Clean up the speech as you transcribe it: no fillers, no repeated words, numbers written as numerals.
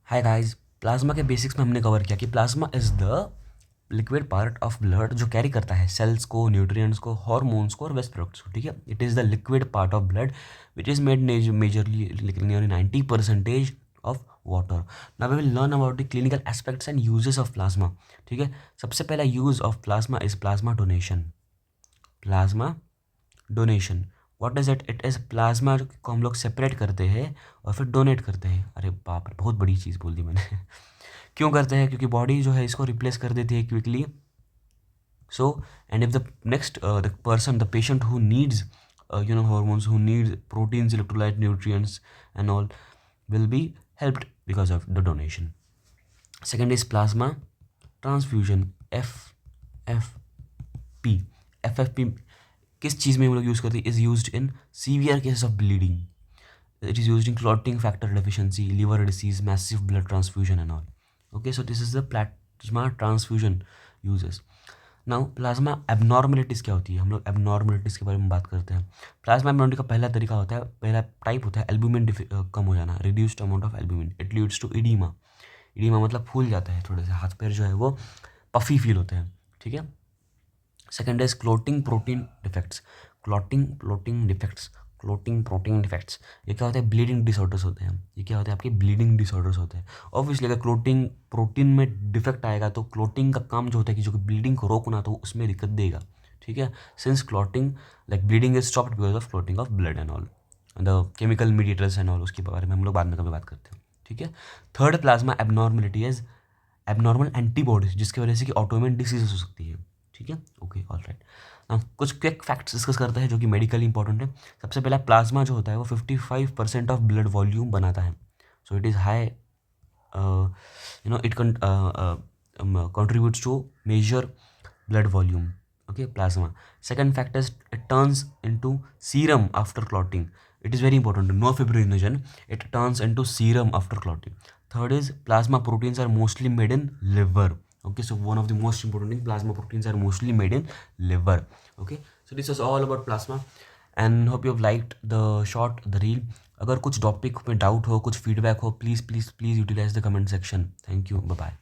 Hi guys, plasma के basics में हमने कवर किया कि plasma is the liquid part of blood जो कैरी करता है सेल्स को, न्यूट्रिएंट्स को, हार्मोन्स को और वेस्ट प्रोडक्ट्स को. ठीक है, it is the liquid part of blood which is made majorly nearly 90% of water. Now we will learn about the clinical aspects and uses of plasma. ठीक है, सबसे पहला use of plasma is plasma donation. Plasma donation what is it? It is plasma को हम लोग separate करते हैं और फिर डोनेट करते हैं. अरे बाप रे, बहुत बड़ी चीज़ बोल दी मैंने. क्यों करते हैं? क्योंकि बॉडी जो है इसको रिप्लेस कर देती है quickly. So and if the next the person, the patient who needs hormones, who needs proteins, electrolyte, nutrients and all, will be helped because of the donation. Second is plasma transfusion. FFP. FFP किस चीज़ में हम लोग use करते हैं? Is used in severe cases of bleeding. It is used in clotting factor deficiency, liver disease, massive blood transfusion and all. Okay, so this is the plasma transfusion uses. Now plasma abnormalities क्या होती है? हम लोग abnormalities के बारे में बात करते हैं. प्लाज्मा एबनॉर्मेलिटी का पहला तरीका होता है, पहला टाइप होता है एल्ब्यूमिन कम हो जाना, reduced amount of albumin. It leads to edema. Edema मतलब फूल जाता है थोड़े से, हाथ पैर जो है वो पफी फील होते हैं. ठीक है. Second is clotting protein defects. Clotting protein defects, ये क्या होता है? ब्लीडिंग डिसऑर्डर्स होते हैं. ये क्या होते हैं? आपके ब्लीडिंग डिसऑर्डर्स होते हैं. ऑब्वियसली अगर क्लोटिंग प्रोटीन में डिफेक्ट आएगा तो क्लोटिंग का काम जो होता है कि जो कि ब्लीडिंग को रोकना, तो उसमें दिक्कत देगा. ठीक है, since clotting like bleeding is stopped because of clotting of blood and all, the chemical mediators and all, उसके बारे में हम लोग बाद में कभी बात करते हैं. ठीक है. Third plasma abnormality is abnormal antibodies, जिसकी वजह से कि ऑटोइम्यून डिसीज हो सकती है. ठीक है. Okay, all right. कुछ क्विक फैक्ट्स डिस्कस करते हैं जो कि मेडिकली इंपॉर्टेंट है. सबसे पहला, प्लाज्मा जो होता है वो 55% ऑफ ब्लड वॉल्यूम बनाता है. So it is high, it contributes to measure blood volume. Okay, plasma. Second fact is it turns into serum after clotting. It is very important. No fibrinogen, it turns into serum after clotting. Third is plasma proteins are mostly made in liver. Okay, so one of the most important thing, plasma proteins are mostly made in liver. Okay, so this was all about plasma and hope you have liked the short, the reel. अगर कुछ topic में doubt हो, कुछ feedback हो, please please please utilize the comment section. Thank you, bye bye.